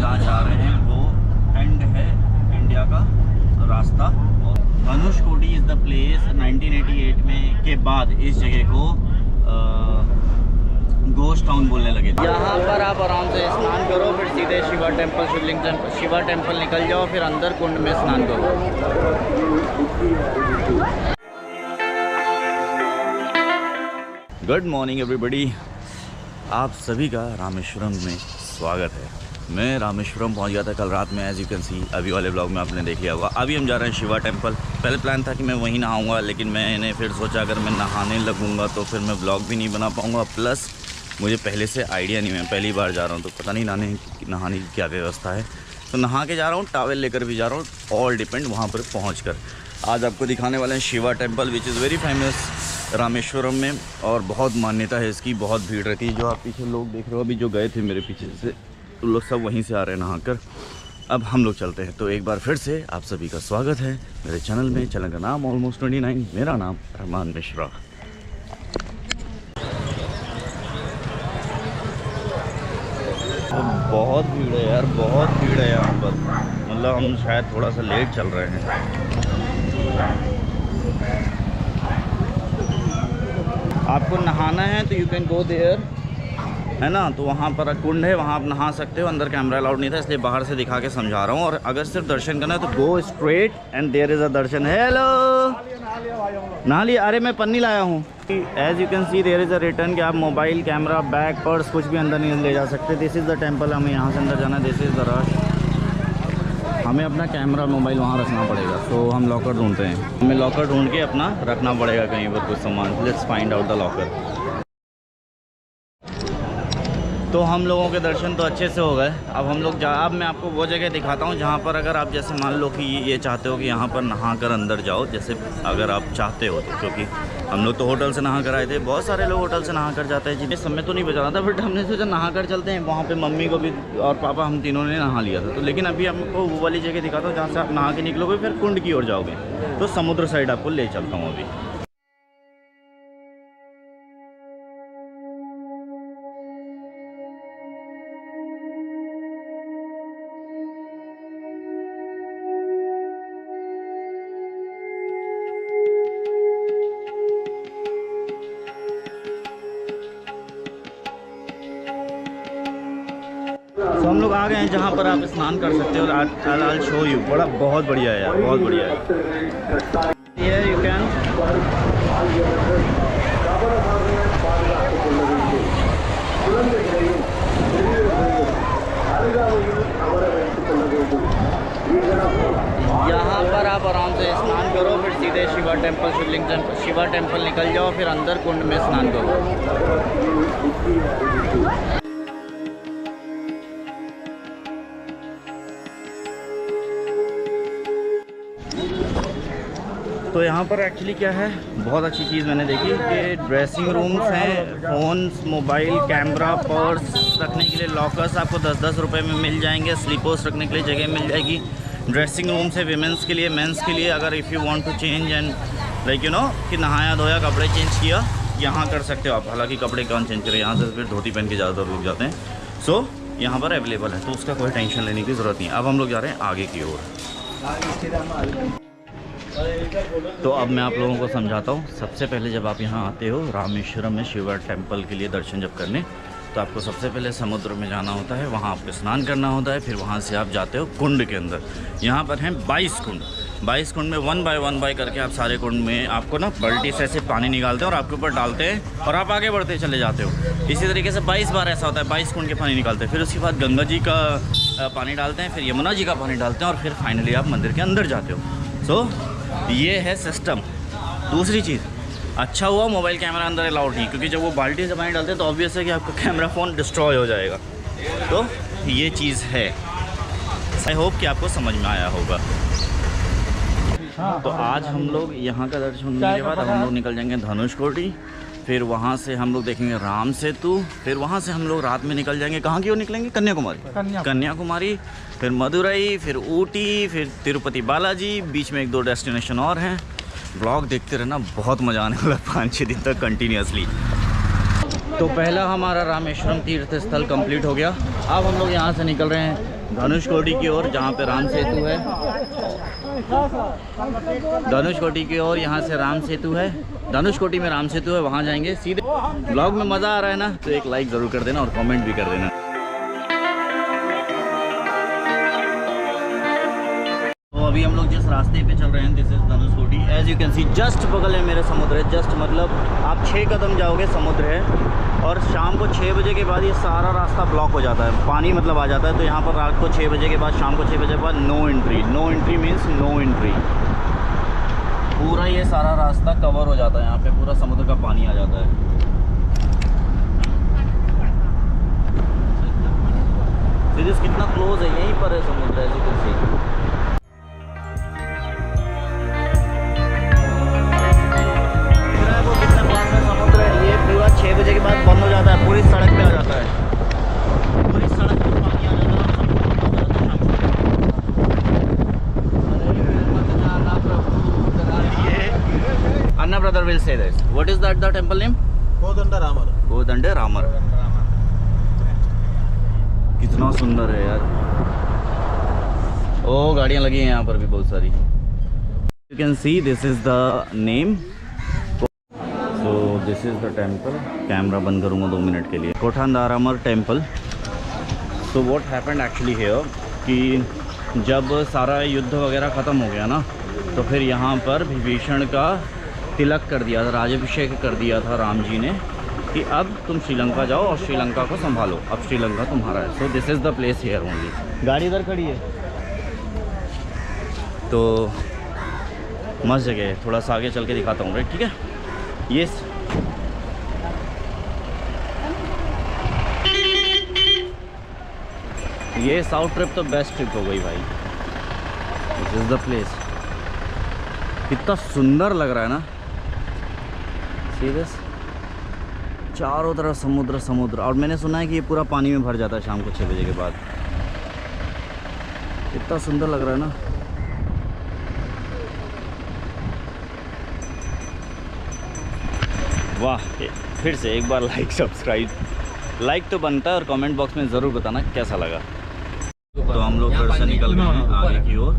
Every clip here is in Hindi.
जहाँ जा रहे हैं वो एंड है इंडिया का रास्ता। और धनुषकोडी इज़ द प्लेस 1988 में के बाद इस जगह को गोस्ट टाउन बोलने लगे। यहाँ पर आप आराम से स्नान करो, फिर सीधे शिवा टेम्पल, शिवलिंग टेम्पल, शिवा टेम्पल निकल जाओ, फिर अंदर कुंड में स्नान करो। गुड मॉर्निंग एवरीबॉडी, आप सभी का रामेश्वरम में स्वागत है। मैं रामेश्वरम पहुंच गया था कल रात में, एज यू कैन सी अभी वाले ब्लॉग में आपने देख लिया होगा। अभी हम जा रहे हैं शिवा टेम्पल। पहले प्लान था कि मैं वहीं नहाऊंगा, लेकिन मैंने फिर सोचा अगर मैं नहाने लगूंगा तो फिर मैं ब्लॉग भी नहीं बना पाऊंगा, प्लस मुझे पहले से आइडिया नहीं है, पहली बार जा रहा हूँ तो पता नहीं नहाने की क्या व्यवस्था है। तो नहा के जा रहा हूँ, टॉवेल लेकर भी जा रहा हूँ, ऑल डिपेंड वहाँ पर पहुँच कर। आज आपको दिखाने वाले हैं Shiva temple which is very famous Rameswaram में, और बहुत मान्यता है इसकी, बहुत भीड़ रहती है। जो आप पीछे लोग देख रहे हो अभी जो गए थे मेरे पीछे से, तो लोग सब वहीं से आ रहे हैं नहाकर। अब हम लोग चलते हैं। तो एक बार फिर से आप सभी का स्वागत है मेरे चैनल में। चैनल का नाम ऑलमोस्ट 29, मेरा नाम रहमान मिश्रा। बहुत भीड़ है यार, बहुत भीड़ है यहाँ पर। मतलब हम शायद थोड़ा सा लेट चल रहे हैं। आपको नहाना है तो यू कैन गो देयर, है ना। तो वहाँ पर कुंड है, वहाँ आप नहा सकते हो। अंदर कैमरा अलाउड नहीं था, इसलिए बाहर से दिखा के समझा रहा हूँ। और अगर सिर्फ दर्शन करना है तो go straight and there is a darshan. Hello, नहा लिया? अरे मैं पन्नी लाया हूँ। As you can see there is a return कि आप मोबाइल, कैमरा, बैग, पर्स कुछ भी अंदर नहीं ले जा सकते। This is the temple. हमें यहाँ से अंदर जाना है। This is the rush. हमें अपना कैमरा, मोबाइल वहाँ रखना पड़ेगा। तो हम लॉकर ढूंढते हैं। हमें लॉकर ढूंढ के अपना रखना पड़ेगा कहीं पर कुछ सामान। Let's find out the locker. तो हम लोगों के दर्शन तो अच्छे से हो गए। अब हम लोग अब मैं आपको वो जगह दिखाता हूँ जहाँ पर अगर आप जैसे मान लो कि ये चाहते हो कि यहाँ पर नहा कर अंदर जाओ, जैसे अगर आप चाहते हो तो। क्योंकि हम लोग तो होटल से नहा कर आए थे, बहुत सारे लोग होटल से नहा कर जाते हैं, जिन्हें समय तो नहीं बचा रहा था, बट हमने सोचा नहा कर चलते हैं। वहाँ पर मम्मी को भी और पापा, हम तीनों ने नहा लिया था। तो लेकिन अभी आपको वो वाली जगह दिखाता हूँ जहाँ से आप नहा के निकलोगे, फिर कुंड की ओर जाओगे। तो समुद्र साइड आपको ले चलता हूँ अभी। तो हम लोग आ गए हैं जहाँ पर आप स्नान कर सकते हो। I'll show you। बड़ा बहुत बढ़िया है यार, बहुत बढ़िया है। ये यू कैन यहाँ पर आप आराम से स्नान करो, फिर सीधे शिवा टेम्पल, शिवलिंग टेम्पल, शिवा टेम्पल निकल जाओ, फिर अंदर कुंड में स्नान करो। तो यहाँ पर एक्चुअली क्या है, बहुत अच्छी चीज़ मैंने देखी कि ड्रेसिंग रूम्स हैं, फ़ोन्स, मोबाइल, कैमरा, पर्स रखने के लिए लॉकर्स आपको 10-10 रुपये में मिल जाएंगे। स्लीपर्स रखने के लिए जगह मिल जाएगी। ड्रेसिंग रूम्स है विमेंस के लिए, मेंस के लिए। अगर if you want to change and like you know कि नहाया धोया, कपड़े चेंज किया, यहाँ कर सकते हो आप। हालांकि कपड़े कौन चेंज करें, यहाँ से फिर धोती पहन के ज़्यादातर रुक जाते हैं। सो यहाँ पर अवेलेबल है, तो उसका कोई टेंशन लेने की ज़रूरत नहीं है। अब हम लोग जा रहे हैं आगे की ओर। तो अब मैं आप लोगों को समझाता हूँ। सबसे पहले जब आप यहाँ आते हो रामेश्वरम में शिवा टेम्पल के लिए दर्शन जब करने, तो आपको सबसे पहले समुद्र में जाना होता है, वहाँ आपको स्नान करना होता है। फिर वहाँ से आप जाते हो कुंड के अंदर। यहाँ पर हैं 22 कुंड। 22 कुंड में 1 बाय 1 करके आप सारे कुंड में आपको ना बाल्टी से ऐसे पानी निकालते हैं और आपके ऊपर डालते हैं, और आप आगे बढ़ते चले जाते हो। इसी तरीके से 22 बार ऐसा होता है, 22 कुंड के पानी निकालते हैं। फिर उसके बाद गंगा जी का पानी डालते हैं, फिर यमुना जी का पानी डालते हैं, और फिर फाइनली आप मंदिर के अंदर जाते हो। सो ये है सिस्टम। दूसरी चीज़, अच्छा हुआ मोबाइल कैमरा अंदर अलाउड नहीं, क्योंकि जब वो बाल्टी से पानी डालते हैं तो ऑब्वियस है कि आपका कैमरा फ़ोन डिस्ट्रॉय हो जाएगा। तो ये चीज़ है। आई होप कि आपको समझ में आया होगा। तो आज हम लोग यहाँ का दर्शन होने के बाद अब हम लोग निकल जाएंगे धनुषकोडी। फिर वहाँ से हम लोग देखेंगे राम सेतु। फिर वहाँ से हम लोग रात में निकल जाएंगे, कहाँ की ओर निकलेंगे? कन्याकुमारी, फिर मदुरई, फिर ऊटी, फिर तिरुपति बालाजी। बीच में 1-2 डेस्टिनेशन और हैं। ब्लॉग देखते रहना, बहुत मज़ा आने वाला 5-6 दिन तक कंटिन्यूसली। तो पहला हमारा रामेश्वरम तीर्थ स्थल कंप्लीट हो गया। अब हम लोग यहाँ से निकल रहे हैं धनुषकोटी की ओर, जहाँ पे राम सेतु है। धनुषकोटी की ओर यहाँ से राम सेतु है, धनुषकोटी में राम सेतु है, वहाँ जाएंगे सीधे। ब्लॉग में मज़ा आ रहा है ना, तो एक लाइक ज़रूर कर देना और कमेंट भी कर देना। तो अभी हम लोग जिस रास्ते पे चल रहे हैं, this is Dhanushkodi. As you can see just बगल में मेरे समुद्र है। जस्ट मतलब आप 6 कदम जाओगे समुद्र है। और शाम को 6 बजे के बाद ये सारा रास्ता ब्लॉक हो जाता है, पानी मतलब आ जाता है। तो यहाँ पर रात को 6 बजे के बाद, शाम को 6 बजे के बाद no entry. No entry means no entry. पूरा ये सारा रास्ता कवर हो जाता है, यहाँ पे पूरा समुद्र का पानी आ जाता है। सीरीज कितना क्लोज है, यहीं पर है समुद्र, एज यू कैन सी। वो कितने पास में समुद्र है। ये पूरा 6 बजे के बाद बंद हो जाता है, पूरी सड़क पे आ जाता है, पूरी सड़क पे पानी आ जाता है। Anna brother will say this. What is that the temple name? Kodanda Ramar. Kodanda Ramar. कितना सुंदर है यार। ओ गाड़ियाँ लगी हैं यहाँ पर भी बहुत सारी। You can see this is the name. So this is the temple. Camera बंद करूँगा 2 मिनट के लिए। कोदंडारामर temple. So what happened actually here कि जब सारा युद्ध वगैरह ख़त्म हो गया ना, तो फिर यहाँ पर विभीषण का तिलक कर दिया था, राज्याभिषेक कर दिया था राम जी ने कि अब तुम श्रीलंका जाओ और श्रीलंका को संभालो, अब श्रीलंका तुम्हारा है। So this is the place here only. गाड़ी इधर खड़ी है, तो मस्त जगह है। थोड़ा सा आगे चल के दिखाता हूँ, राइट? ठीक है। ये साउथ ट्रिप तो बेस्ट ट्रिप हो गई भाई। This is the place. कितना सुंदर लग रहा है ना, सीरियस। चारों तरफ समुद्र समुद्र। और मैंने सुना है कि ये पूरा पानी में भर जाता है शाम को 6 बजे के बाद। कितना सुंदर लग रहा है ना। वाह। फिर से एक बार लाइक सब्सक्राइब, लाइक तो बनता है और कमेंट बॉक्स में ज़रूर बताना कैसा लगा। तो हम लोग घर से निकल गए हैं आगे की ओर।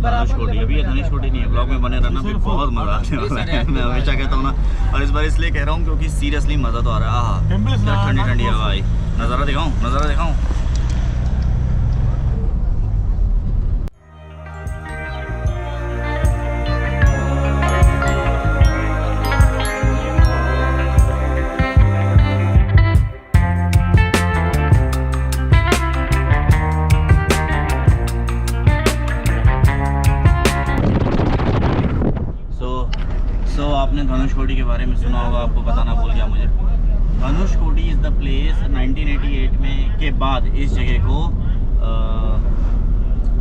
धनुषकोटी, अभी ये धनुषकोटी नहीं है। ब्लॉग में बने रहना, फिर बहुत मज़ा आने वाला है। मैं हमेशा कहता हूँ ना, और इस बार इसलिए कह रहा हूँ क्योंकि सीरियसली मज़ा तो आ रहा है। आहा, ठंडी ठंडी हवा आई। नज़ारा दिखाऊँ, नज़ारा दिखाऊँ। आपने धनुषकोटी के बारे में सुना होगा, आपको बताना भूल गया मुझे। धनुषकोटी इज़ द प्लेस 1988 में के बाद इस जगह को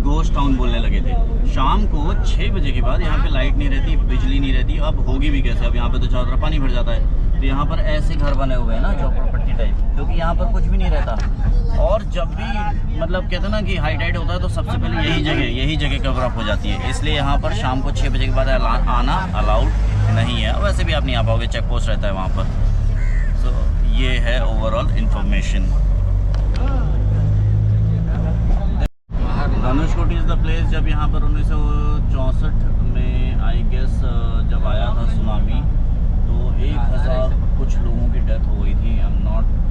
गोस्ट टाउन बोलने लगे थे। शाम को 6 बजे के बाद यहाँ पे लाइट नहीं रहती, बिजली नहीं रहती। अब होगी भी कैसे, अब यहाँ पे तो चारों तरफ पानी भर जाता है। तो यहाँ पर ऐसे घर बने हुए हैं ना, झोपड़पट्टी टाइप, क्योंकि यहाँ पर कुछ भी नहीं रहता। और जब भी मतलब कहते हैं ना कि हाई टाइड होता है, तो सबसे पहले यही जगह कवर अप हो जाती है। इसलिए यहाँ पर शाम को 6 बजे के बाद आना अलाउड नहीं है। वैसे भी आप नहीं आ पाओगे, चेक पोस्ट रहता है वहाँ पर। सो ये है overall information. Dhanushkodi is the place. जब यहाँ पर 1964 में आई गेस जब आया था सुनामी, तो 1000 कुछ लोगों की डेथ हो गई थी।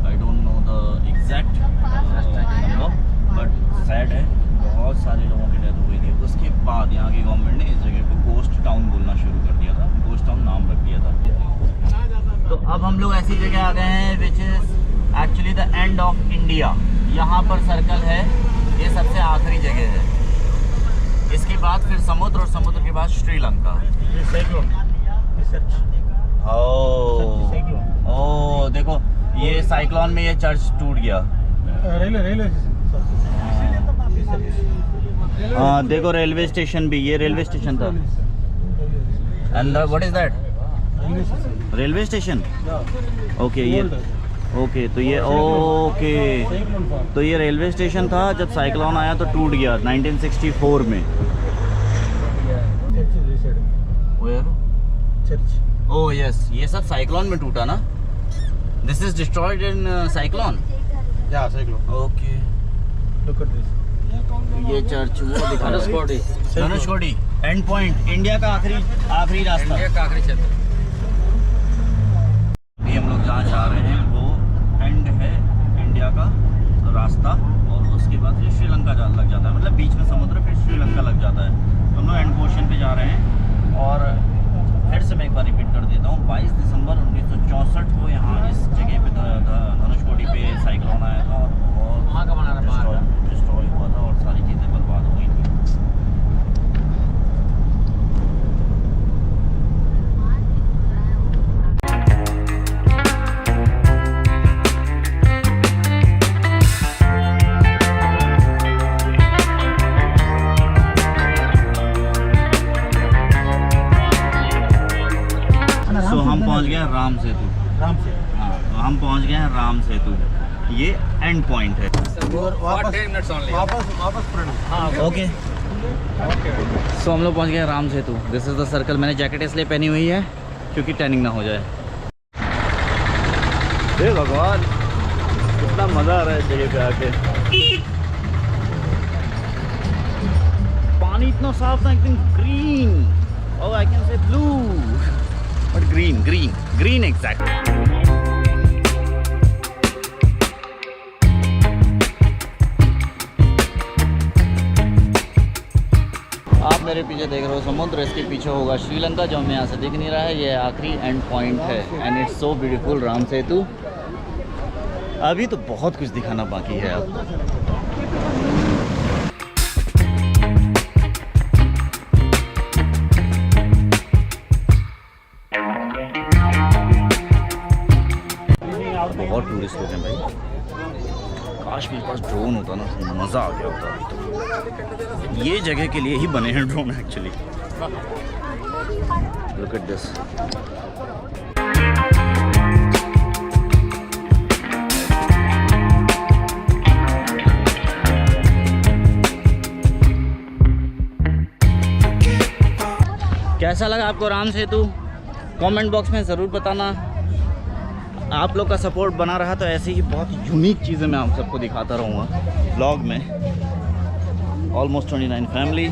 I don't know the exact number, but sad है, बहुत सारे लोगों की डेथ हो गई थी। उसके बाद यहाँ की गवर्नमेंट ने इस जगह को गोस्ट टाउन बोलना शुरू कर दिया था, गोस्ट टाउन नाम रख दिया था। तो अब हम लोग ऐसी जगह आ गए हैं which is actually the end of India. यहाँ पर सर्कल है, ये सबसे आखिरी जगह है। इसके बाद फिर समुद्र, और समुद्र के बाद श्रीलंका। ओ देखो, ये साइक्लोन में ये चर्च टूट गया। रेलवे हाँ देखो, रेलवे स्टेशन भी, ये रेलवे स्टेशन था। And what is that? Railway station. Okay, ये ओके, तो ये ओके, तो ये रेलवे स्टेशन था। जब साइक्लोन आया तो टूट गया 1964 में। ओह यस, ये सब साइक्लोन में टूटा ना। This is destroyed in cyclone. Yeah, cyclone. Okay, Look at this. ये चर्च वो दिखा Dhanushkodi Dhanushkodi and point, India का आखिरी रास्ता। इंडिया का आखिरी क्षेत्र। अभी हम लोग जहाँ जा रहे हैं वो एंड है इंडिया का रास्ता, और उसके बाद फिर श्रीलंका लग जाता है, मतलब बीच में समुद्र, फिर श्रीलंका लग जाता है। हम लोग एंड पोर्शन पे जा रहे हैं। और फिर से मैं एक बार रिपीट कर देता हूँ, 22 दिसंबर 1964 को यहाँ इस जगह पे धनुषकोडी पे साइक्लोन आया था और वहाँ का बना रहा डिस्ट्रॉय हुआ था और सारी चीज़ें बर्बाद हो गई थी। तो हम पहुंच गए हैं राम सेतु। राम से। हाँ, तो हम पहुंच गए हैं राम सेतु, ये एंड पॉइंट है। वापस 10 मिनट्स ओनली। वापस प्रणव। हाँ ओके, सो हम लोग पहुंच गए हैं Ram Setu. This is the circle. मैंने जैकेट इसलिए पहनी हुई है क्योंकि टैनिंग ना हो जाए। हे भगवान, कितना मज़ा आ रहा है जगह पे आके। पानी इतना साफ था, एकदम ग्रीन, और I can say blue, but green exactly. आप मेरे पीछे देख रहे हो समुद्र, इसके पीछे होगा श्रीलंका, जो हमें यहाँ से दिख नहीं रहा है। ये आखिरी एंड पॉइंट है and it's so beautiful, Ram Setu. अभी तो बहुत कुछ दिखाना बाकी है आपको। बहुत टूरिस्ट लोग हैं भाई। काश मेरे पास ड्रोन होता ना तो मज़ा आ गया होता अभी तो। ये जगह के लिए ही बने हैं drone actually. Look at this. कैसा लगा आपको राम सेतु? कमेंट बॉक्स में ज़रूर बताना। आप लोग का सपोर्ट बना रहा तो ऐसी ही बहुत यूनिक चीज़ें मैं आप सबको दिखाता रहूँगा ब्लॉग में। Almost 29 family.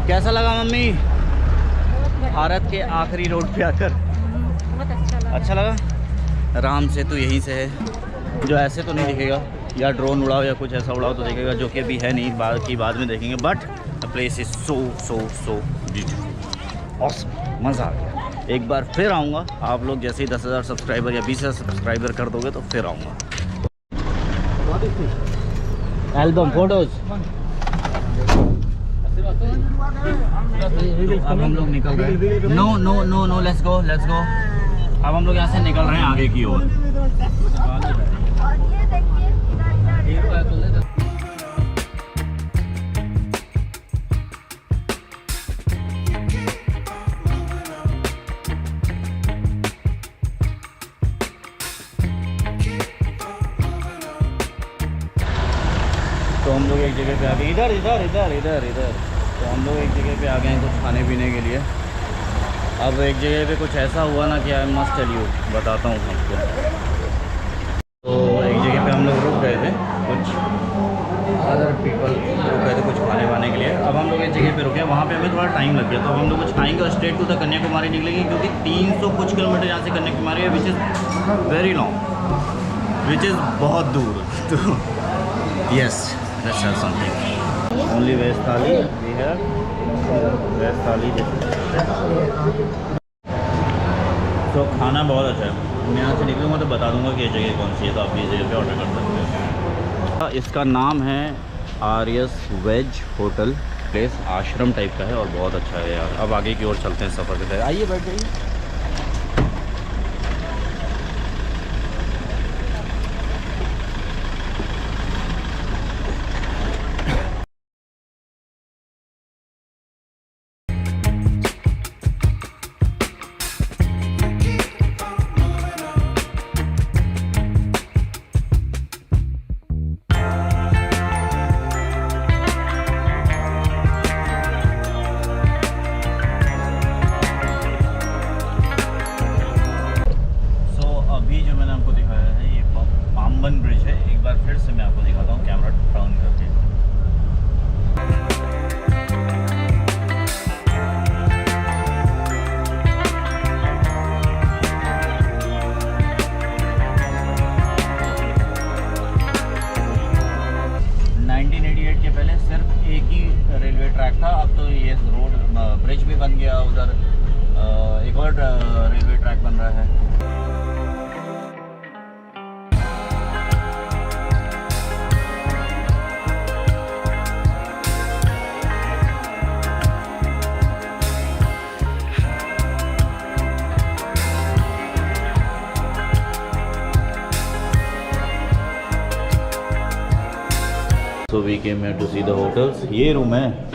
कैसा लगा मम्मी भारत के आखिरी रोड पे आकर? अच्छा लगा। राम सेतु यहीं से है, जो ऐसे तो नहीं दिखेगा, या ड्रोन उड़ाओ या कुछ ऐसा उड़ाओ तो दिखेगा, जो कि अभी है नहीं, बाद में देखेंगे। But the place is so beautiful, awesome, मज़ा आ गया। एक बार फिर आऊँगा। आप लोग जैसे ही 10,000 सब्सक्राइबर या 20,000 सब्सक्राइबर कर दोगे तो फिर आऊँगा। Album photos. अब हम लोग निकल रहे हैं। No let's go. अब हम लोग यहाँ से निकल रहे हैं आगे की ओर। तो हम लोग एक जगह पे आ गए, इधर। तो हम लोग एक जगह पे आ गए हैं कुछ खाने पीने के लिए। अब एक जगह पे कुछ ऐसा हुआ ना कि आई मस्ट टेल यू, बताता हूँ आपको। तो एक जगह पे हम लोग रुक गए थे, कुछ अदर पीपल रुक गए थे कुछ खाने वाने के लिए। अब हम लोग एक जगह पे रुके, वहाँ पे हमें थोड़ा टाइम लग गया। तो अब हम लोग कुछ खाएंगे और स्ट्रेट टू द कन्याकुमारी निकलेंगे, क्योंकि 300 कुछ किलोमीटर यहाँ से कन्याकुमारी है, which is very long, which is बहुत दूर। तो yes, let's have something. Only veg thali we have. Veg thali तो खाना बहुत अच्छा है। मैं यहाँ से निकलूँगा तो बता दूँगा कि ये जगह कौन सी है, तो आप ये जगह पे ऑर्डर कर सकते हैं। इसका नाम है आर्यस वेज होटल। प्लेस आश्रम टाइप का है और बहुत अच्छा है यार। अब आगे की ओर चलते हैं सफ़र के तहत। आइए बैठ जाइए। So we came here to see the hotels. ये रूम है